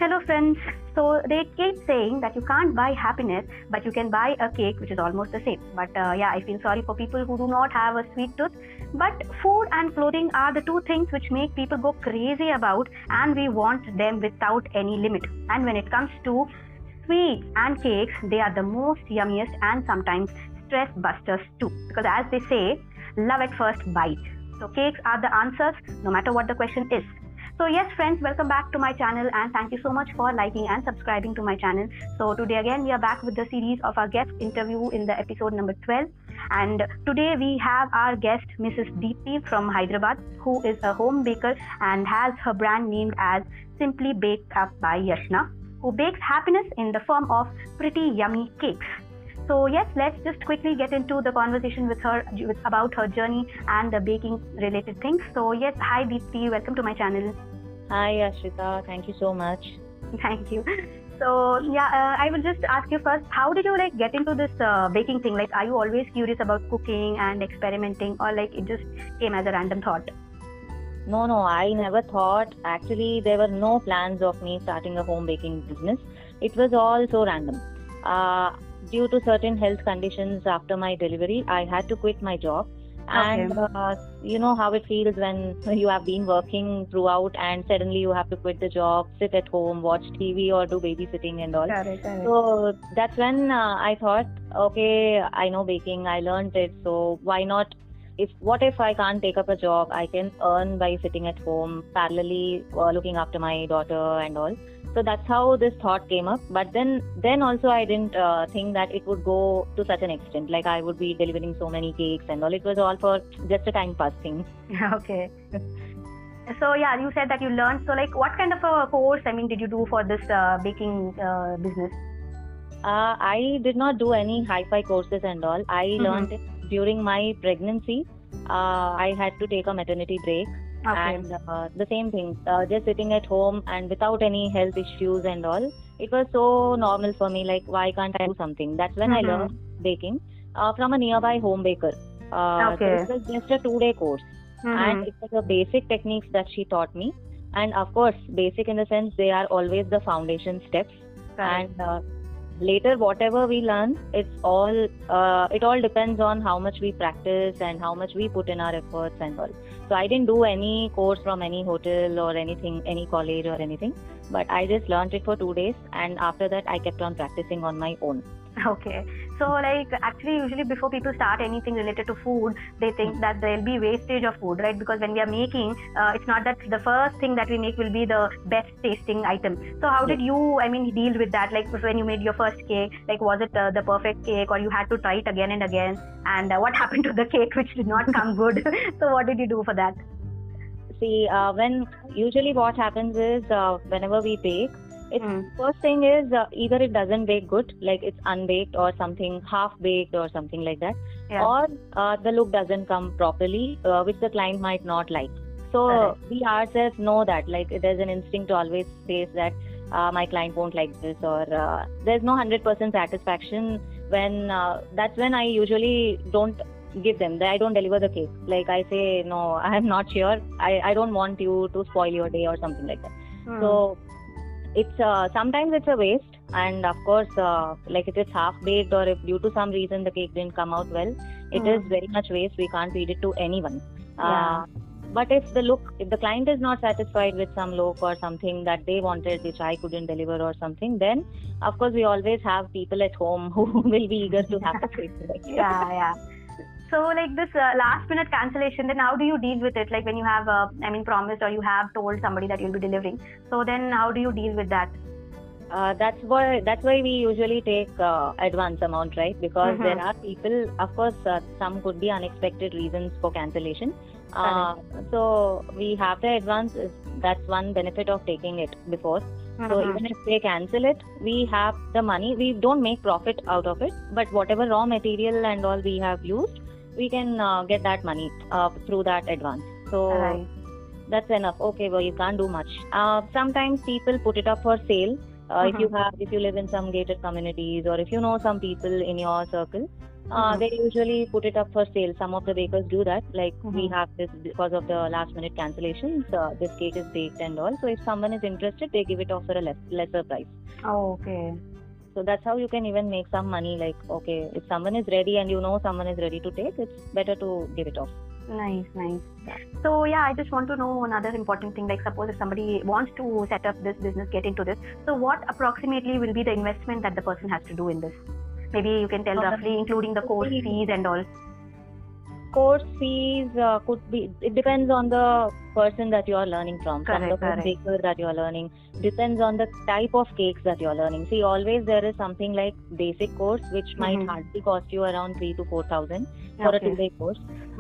Hello friends. So they keep saying that you can't buy happiness, but you can buy a cake, which is almost the same. But I feel sorry for people who do not have a sweet tooth. But food and clothing are the two things which make people go crazy about, and we want them without any limit. And when it comes to sweets and cakes, they are the most yummiest and sometimes stress busters too. Because as they say, love at first bite. So cakes are the answers, no matter what the question is. So yes friends, welcome back to my channel and thank you so much for liking and subscribing to my channel. So today again we are back with the series of our guest interview in the episode number 12, and today we have our guest Mrs. Deepthi from Hyderabad, who is a home baker and has her brand named as Simply Baked Up by Yashna, who bakes happiness in the form of pretty yummy cakes. So yes, let's just quickly get into the conversation with her about her journey and the baking related things. So yes, hi Deepthi, welcome to my channel. Hi Ashrita, thank you so much. Thank you. So I will just ask you first, how did you get into this baking thing? Are you always curious about cooking and experimenting, or it just came as a random thought? No, I never thought. Actually, there were no plans of me starting a home baking business. It was all so random. Due to certain health conditions after my delivery, I had to quit my job. Okay. And you know how it feels when you have been working throughout and suddenly you have to quit the job, sit at home, watch TV or do babysitting and all. Correct. So that's when I thought, okay, I know baking, I learned it, so why not? What if I can't take up a job? I can earn by sitting at home, parallelly looking after my daughter and all. So that's how this thought came up. But then also I didn't think that it would go to such an extent. I would be delivering so many cakes and all. It was all for just a time pass thing. Okay. So you said that you learned. So what kind of a course, did you do for this baking business? I did not do any hi-fi courses and all. I learned it during my pregnancy. I had to take a maternity break. Okay. And the same thing, just sitting at home and without any health issues and all, it was so normal for me, why can't I do something? That's when I learned baking from a nearby home baker. Okay. So it was just a 2-day course, and it was the basic techniques that she taught me. And of course, basic in the sense they are always the foundation steps. Correct. And later whatever we learn, it all depends on how much we practice and how much we put in our efforts and all. So I didn't do any course from any hotel or anything, any college or anything, but I just learned it for 2 days, and after that I kept on practicing on my own. Okay. So actually usually before people start anything related to food, they think that there will be wastage of food, right? Because when we are making, it's not that the first thing that we make will be the best tasting item. So how did you, deal with that? When you made your first cake, was it the perfect cake, or you had to try it again and again? And what happened to the cake which did not come good? So what did you do for that? See, when usually what happens is whenever we bake, first thing is either it doesn't bake good, it's unbaked or something half baked or something like that, or the look doesn't come properly, which the client might not like. So we ourselves know that there's an instinct always says that my client won't like this, or there's no 100% satisfaction. When that's when I usually don't give them, I don't deliver the cake. I say, no, I'm not sure, I don't want you to spoil your day or something like that. So it's sometimes it's a waste, and of course if it's half baked or if due to some reason the cake didn't come out well, it is very much waste. We can't feed it to anyone. But if the client is not satisfied with some look or something that they wanted which I couldn't deliver or something, then of course we always have people at home who will be eager to have the cake. So this last minute cancellation, then how do you deal with it? When you have promised, or you have told somebody that you'll be delivering, so then how do you deal with that? That's why we usually take advance amount, right? Because there are people, of course, some could be unexpected reasons for cancellation. So we have the advance. That's one benefit of taking it before. So even if they cancel it, we have the money. We don't make profit out of it, but whatever raw material and all we have used, we can get that money through that advance. So that's enough. Okay, well, you can't do much. Sometimes people put it up for sale. If you live in some gated communities, or if you know some people in your circle, They usually put it up for sale. Some of the bakers do that. Like we have this because of the last minute cancellations. This cake is baked and all. So if someone is interested, they give it off for a lesser price. Oh, okay. So that's how you can even make some money. Like, okay, if someone is ready and you know someone is ready to take, it's better to give it off. Nice. So yeah, I just want to know another important thing. Like, suppose if somebody wants to set up this business, get into this. So what approximately will be the investment that the person has to do in this? Maybe you can tell roughly, including the course fees and all. Course fees could be, it depends on the person that you are learning from the baker that you are learning, depends on the type of cakes that you are learning. See, always there is something like basic course which might hardly cost you around 3,000 to 4,000 for a 2-day course.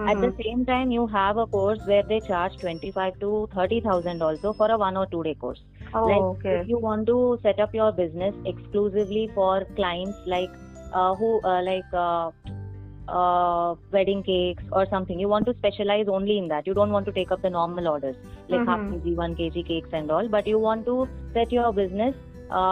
At the same time, you have a course where they charge 25,000 to 30,000 also for a 1 or 2 day course. If you want to set up your business exclusively for clients like wedding cakes or something, you want to specialize only in that. You don't want to take up the normal orders like half kg, 1 kg cakes and all, but you want to set your business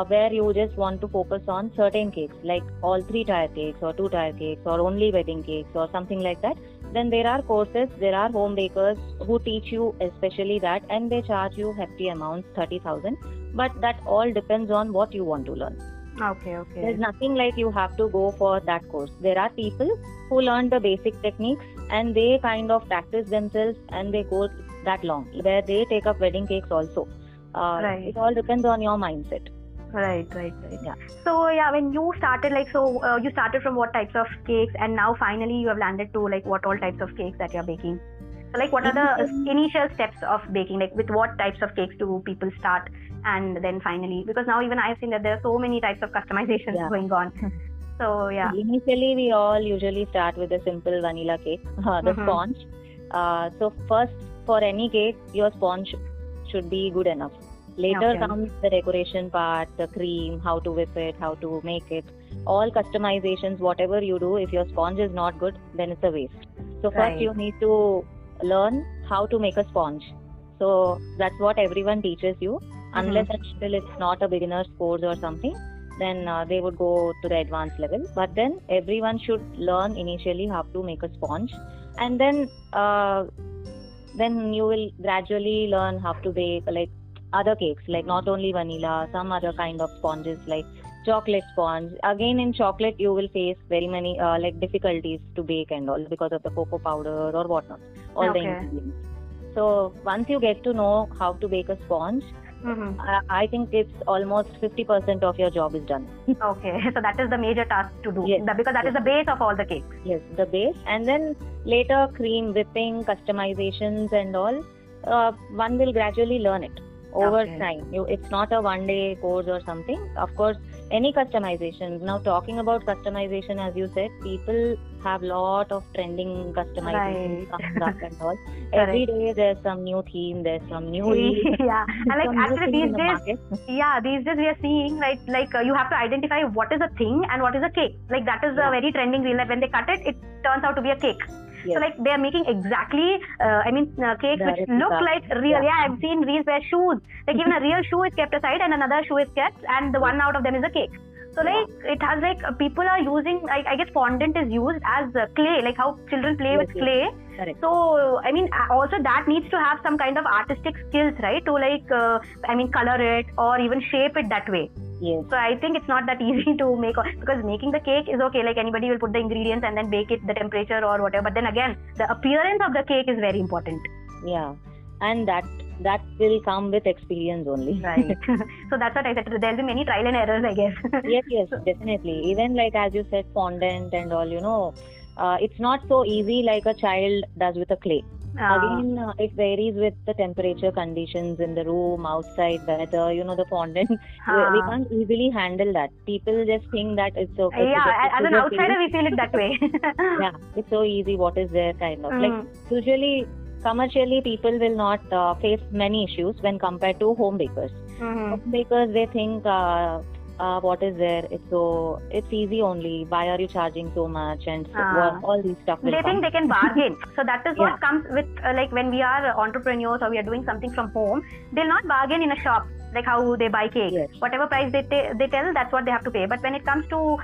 where you just want to focus on certain cakes like all 3-tier cakes or 2-tier cakes or only wedding cakes or something like that. Then there are courses, there are home bakers who teach you especially that, and they charge you hefty amounts, 30,000. But that all depends on what you want to learn. Okay. There's nothing like you have to go for that course. There are people who learn the basic techniques and they kind of practice themselves and they go that long, where they take up wedding cakes also. It all depends on your mindset. Right. Yeah. So yeah, when you started, you started from what types of cakes, and now finally you have landed to like what all types of cakes that you're baking. So like, what are the initial steps of baking? Like, with what types of cakes do people start, and then finally, because now even I've seen that there are so many types of customizations going on. So yeah. Initially, we all usually start with a simple vanilla cake, the sponge. So first, for any cake, your sponge should be good enough. Later comes the decoration part, the cream, how to whip it, how to make it. All customizations, whatever you do, if your sponge is not good, then it's a waste. So first you need to learn how to make a sponge. So that's what everyone teaches you. Unless and until it's not a beginner's course or something, then they would go to the advanced level. But then everyone should learn initially how to make a sponge, and then you will gradually learn how to bake like other cakes, like not only vanilla, some other kind of sponges like chocolate sponge. Again, in chocolate you will face very many like difficulties to bake and all because of the cocoa powder or whatnot, all the ingredients. So once you get to know how to bake a sponge, I think it's almost 50% of your job is done. Okay, so that is the major task to do, because that is the base of all the cakes. Yes, the base, and then later cream, whipping, customizations and all, one will gradually learn it over time. It's not a 1-day course or something. Of course, any customization. Now talking about customization, as you said, people have lot of trending customizations coming up and all. Every day there's some new theme, there's some new and like actually these days, these days we are seeing like you have to identify what is a thing and what is a cake. Like that is a very trending reel. Like when they cut it, it turns out to be a cake. So like they are making exactly, cakes which look like real. I've seen reels where shoes, like even a real shoe is kept aside and another shoe is kept, and the one out of them is a cake. So like it has like people are using, I guess fondant is used as clay, like how children play with clay. So I mean also that needs to have some kind of artistic skills, right? To like color it or even shape it that way. So I think it's not that easy to make, because making the cake is okay, like anybody will put the ingredients and then bake it the temperature or whatever, but then again the appearance of the cake is very important. And that will come with experience only. So that's what I said, there'll be many trial and errors, I guess. Yes, definitely. Even like as you said, fondant and all, it's not so easy like a child does with a clay. Again, it varies with the temperature conditions in the room, outside, weather, the fondant. We can't easily handle that. People just think that it's okay. As an outsider, we feel it that way. It's so easy. What is there kind of? Like usually, commercially, people will not face many issues when compared to home bakers. Home bakers, they think what is there. It's easy only. Why are you charging so much? And all these stuff will they come. think they can bargain. So that is what comes with like when we are entrepreneurs or we are doing something from home, they'll not bargain in a shop like how they buy cake. Whatever price they tell, that's what they have to pay. But when it comes to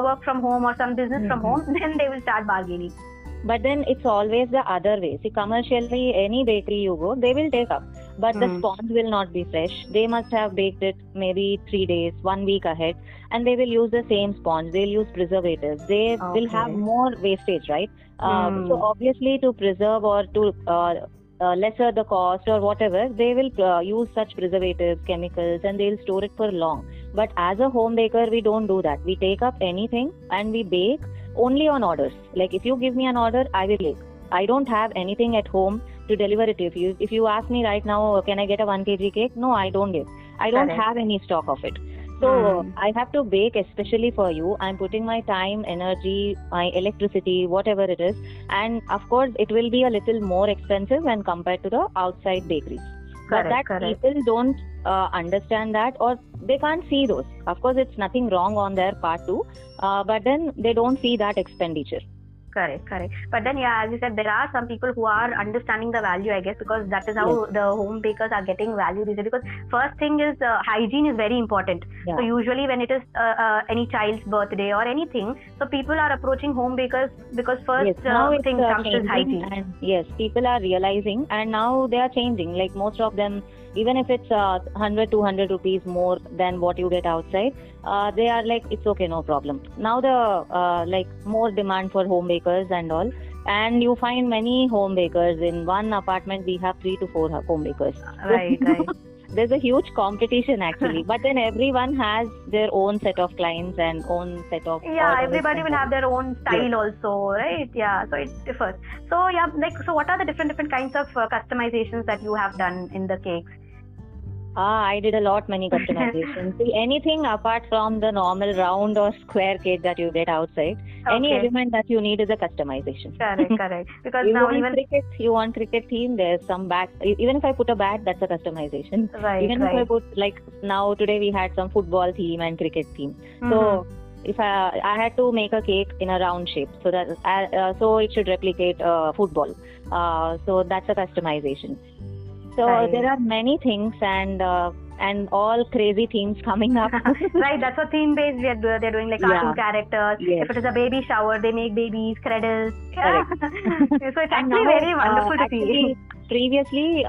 work from home or some business from home, then they will start bargaining. But then it's always the other way. See, commercially, any bakery you go, they will take up. But the sponge will not be fresh. They must have baked it maybe 3 days, 1 week ahead. And they will use the same sponge. They'll use preservatives. They will have more wastage, right? So obviously to preserve or to lesser the cost or whatever, they will use such preservatives, chemicals, and they'll store it for long. But as a home baker, we don't do that. We take up anything and we bake only on orders. Like if you give me an order, I will bake. I don't have anything at home to deliver it to you. If you ask me right now, can I get a 1 kg cake? No, I don't give. I don't have any stock of it. So I have to bake especially for you. I'm putting my time, energy, my electricity, whatever it is. And of course, it will be a little more expensive when compared to the outside bakeries. But people don't understand that, or they can't see those. Of course, it's nothing wrong on their part too. But then they don't see that expenditure. Correct. But then, as you said, there are some people who are understanding the value, I guess, because that is how the home bakers are getting value these days. Because first thing is hygiene is very important. So usually when it is any child's birthday or anything, so people are approaching home bakers because first thing comes is hygiene. And people are realizing, and now they are changing. Like most of them, even if it's 100, 200 rupees more than what you get outside, they are like, it's okay, no problem. Now the more demand for home bakers and all, and you find many home bakers. In one apartment we have 3 to 4 home bakers. Right. There's a huge competition actually, but then everyone has their own set of clients and own set of everybody will have their own style also, right? So it differs. So so what are the different kinds of customizations that you have done in the cakes? I did many customizations. See, anything apart from the normal round or square cake that you get outside, any element that you need is a customization. Correct. Because you now want cricket theme, there's some bat. Even if I put a bat, that's a customization. Even if I put, like now today we had some football theme and cricket theme. So if I had to make a cake in a round shape, so that so it should replicate football. So that's a customization. So there are many things and all crazy themes coming up. That's what theme based they're doing, like cartoon characters. If it is a baby shower, they make babies, cradles. So it's actually very wonderful to see. Previously,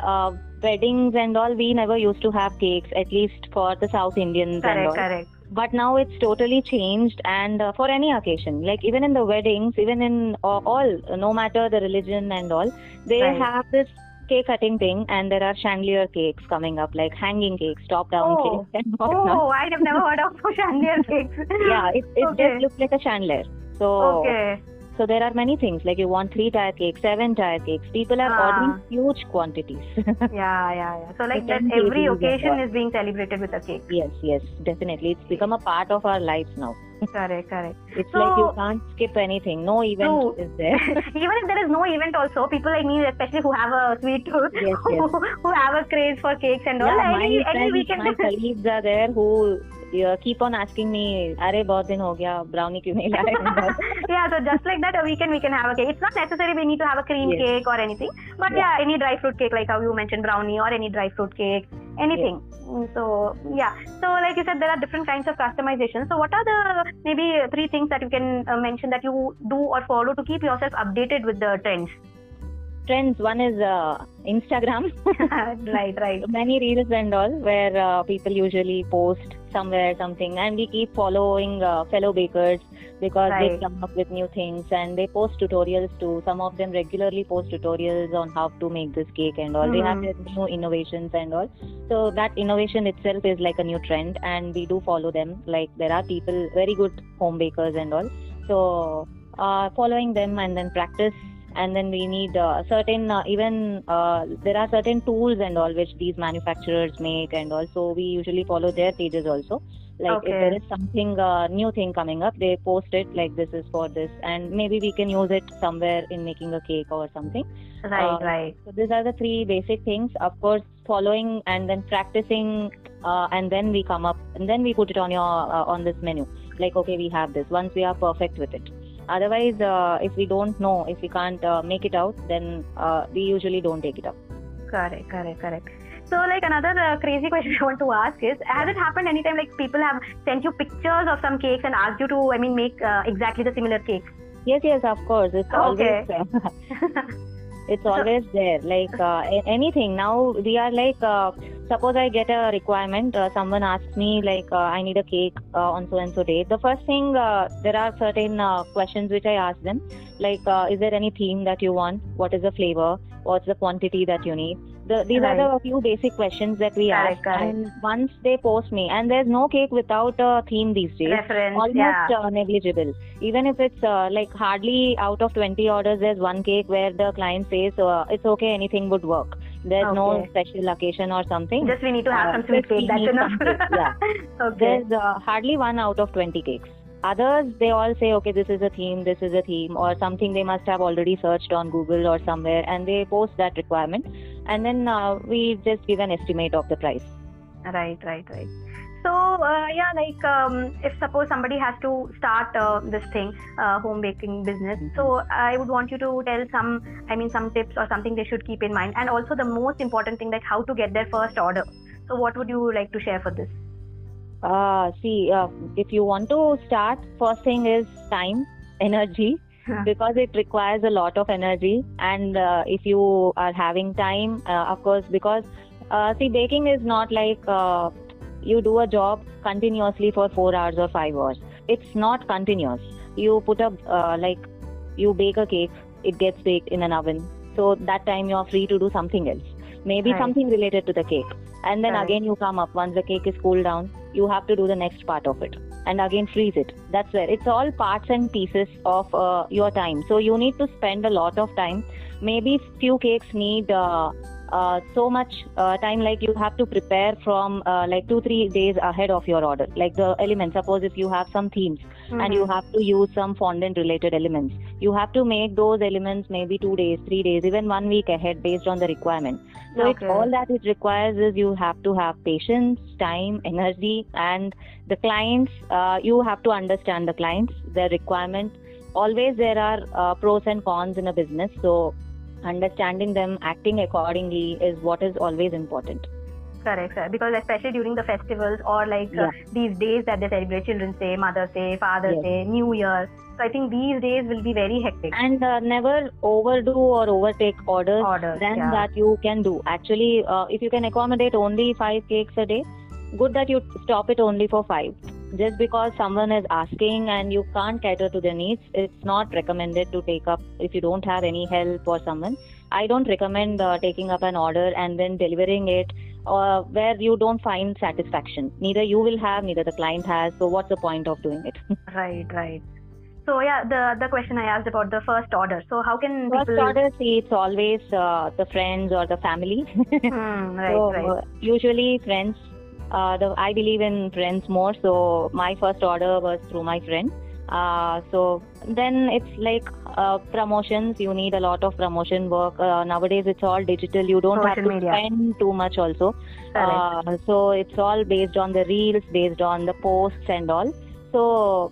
weddings and all, we never used to have cakes, at least for the South Indians and all. Correct. But now it's totally changed, and for any occasion, like even in the weddings, even in all, no matter the religion and all, they have this cake cutting thing, and there are chandelier cakes coming up, like hanging cakes, top down cakes and whatnot. I have never heard of chandelier cakes. It just looks like a chandelier. So so there are many things, like you want 3-tier cakes, 7-tier cakes. People are ordering huge quantities. So like that every occasion is being celebrated with a cake. Yes, definitely. It's become a part of our lives now. Correct. It's like you can't skip anything. No event is there. Even if there is no event also, people like me, especially who have a sweet tooth, who have a craze for cakes and all. Any weekend. My colleagues are there who keep on asking me, "Arey, bahut din ho gaya, brownie kyun nahi laye?" So just like that, a weekend we can have a cake. It's not necessary we need to have a cream cake or anything, but any dry fruit cake, like how you mentioned brownie, or any dry fruit cake, anything. So like you said, there are different kinds of customization. So what are the maybe 3 things that you can mention that you do or follow to keep yourself updated with the trends? One is Instagram. Right. Many reels and all, where people usually post somewhere something, and we keep following fellow bakers because they come up with new things, and they post tutorials too. Some of them regularly post tutorials on how to make this cake and all. They have their new innovations and all. So that innovation itself is like a new trend, and we do follow them. Like there are people, very good home bakers and all. So following them and then practice. And then we need certain there are certain tools and all which these manufacturers make, and also we usually follow their pages also. Like if there is something new thing coming up, they post it like this is for this, and maybe we can use it somewhere in making a cake or something. Right. So these are the 3 basic things. Of course, following and then practicing and then we come up and then we put it on your on this menu. Like, okay, we have this. Once we are perfect with it. Otherwise, if we don't know, if we can't make it out, then we usually don't take it up. Correct. So, like, another crazy question I want to ask is, has it happened anytime, like, people have sent you pictures of some cakes and asked you to, make exactly the similar cake? Yes, of course. It's always it's always there. Like anything. Now we are like, suppose I get a requirement. Someone asks me like, I need a cake on so and so date. The first thing, there are certain questions which I ask them. Like, is there any theme that you want? What is the flavor? What's the quantity that you need? These are the few basic questions that we ask. And once they post me, and there's no cake without a theme these days. Reference, almost negligible. Even if it's like hardly out of 20 orders, there's one cake where the client says, it's okay, anything would work. There's no special occasion or something. Just we need to have some sweet cake, that's enough. There's hardly 1 out of 20 cakes. Others, they all say, okay, this is a theme, or something they must have already searched on Google or somewhere, and they post that requirement. And then we just give an estimate of the price. Right. So, if suppose somebody has to start this thing, home baking business, so I would want you to tell some tips or something they should keep in mind. And also the most important thing, like how to get their first order. So what would you like to share for this? If you want to start, first thing is time, energy, because it requires a lot of energy. And if you are having time, of course, because baking is not like you do a job continuously for 4 hours or 5 hours. It's not continuous. You put up, you bake a cake, it gets baked in an oven. So that time you're free to do something else. Maybe something related to the cake. And then again you come up, once the cake is cooled down, you have to do the next part of it. And again freeze it. That's where it's all parts and pieces of your time. So you need to spend a lot of time. Maybe few cakes need so much time, like you have to prepare from 2-3 days ahead of your order. Like the elements, suppose if you have some themes and you have to use some fondant related elements, you have to make those elements maybe 2 days, 3 days, even 1 week ahead based on the requirement. So it's all that it requires is you have to have patience, time, energy, and the clients, you have to understand the clients, their requirement. Always there are pros and cons in a business. So understanding them, acting accordingly is what is always important. Correct, sir. Because especially during the festivals or these days that they celebrate, Children's Day, Mother's Day, Father's Day, New Year. So I think these days will be very hectic. And never overdo or overtake orders than that you can do. Actually, if you can accommodate only 5 cakes a day, good that you stop it only for 5. Just because someone is asking and you can't cater to their needs, it's not recommended to take up if you don't have any help or someone. I don't recommend taking up an order and then delivering it where you don't find satisfaction. Neither you will have, neither the client has. So what's the point of doing it? Right. So the question I asked about the first order. So how can first order? See, it's always the friends or the family. Right. Usually friends. I believe in friends more, so my first order was through my friend. So then it's like promotions. You need a lot of promotion work. Nowadays it's all digital. You don't have to spend too much also. So it's all based on the reels, based on the posts and all. So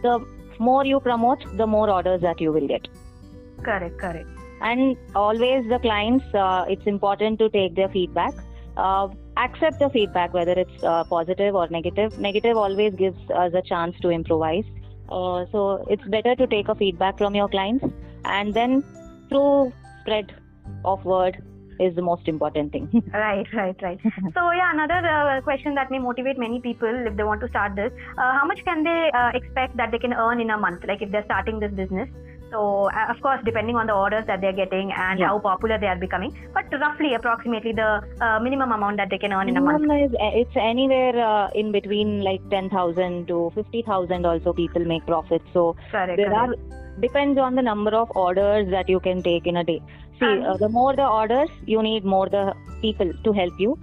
the more you promote, the more orders that you will get. Correct. And always the clients, it's important to take their feedback. Accept the feedback, whether it's positive or negative. Negative always gives us a chance to improvise. So it's better to take a feedback from your clients, and then through spread of word is the most important thing. Right. So another question that may motivate many people if they want to start this, how much can they expect that they can earn in a month, like if they're starting this business? So, of course, depending on the orders that they're getting and how popular they are becoming, but roughly, approximately the minimum amount that they can earn in a month. It's anywhere in between like 10,000 to 50,000 also people make profits. So, depends on the number of orders that you can take in a day. See, the more the orders, you need more the people to help you.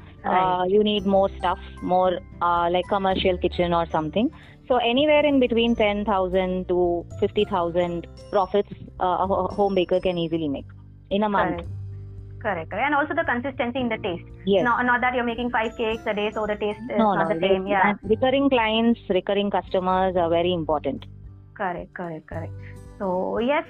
You need more stuff, more like commercial kitchen or something. So anywhere in between 10,000 to 50,000 profits a home baker can easily make in a month. Correct. And also the consistency in the taste. Yes. Not that you're making 5 cakes a day, so the taste is No, not the same. Yeah. And recurring clients, recurring customers are very important. Correct. So yes,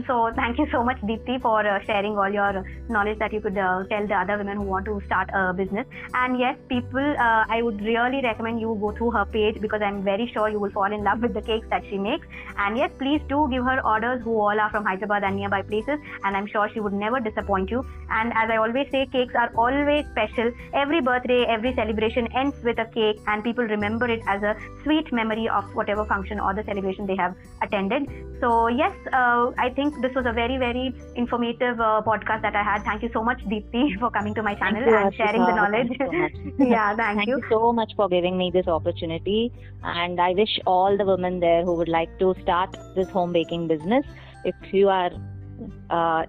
so thank you so much, Deepthi, for sharing all your knowledge that you could tell the other women who want to start a business. And yes, people, I would really recommend you go through her page, because I'm very sure you will fall in love with the cakes that she makes. And yes, please do give her orders who all are from Hyderabad and nearby places, and I'm sure she would never disappoint you. And as I always say, cakes are always special. Every birthday, every celebration ends with a cake, and people remember it as a sweet memory of whatever function or the celebration they have attended. So yes, I think this was a very, very informative podcast that I had. Thank you so much, Deepthi, for coming to my channel and sharing the knowledge. Thank you so much. Yeah, thank you. Thank you so much for giving me this opportunity. And I wish all the women there who would like to start this home baking business, if you are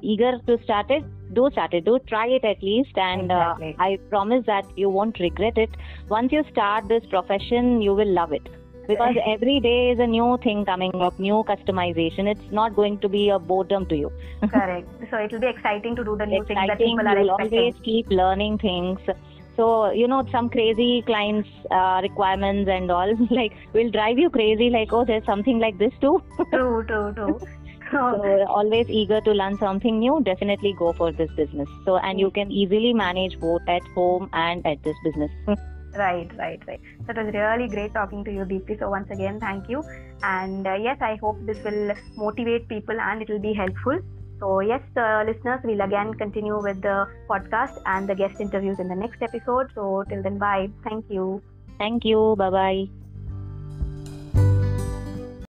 eager to start it, do try it at least. And Exactly. I promise that you won't regret it. Once you start this profession, you will love it. Because every day is a new thing coming up, new customization. It's not going to be a boredom to you. Correct. So it will be exciting to do the new things that Exciting, people are you'll expecting. always keep learning things. So, some crazy clients' requirements and all, like, will drive you crazy, like, oh, there's something like this too. True. So, always eager to learn something new, definitely go for this business. So, and you can easily manage both at home and at this business. Right. That was really great talking to you, Deepthi. So once again, thank you. And yes, I hope this will motivate people and it will be helpful. So yes, listeners, we'll again continue with the podcast and the guest interviews in the next episode. So till then, bye. Thank you. Thank you. Bye-bye.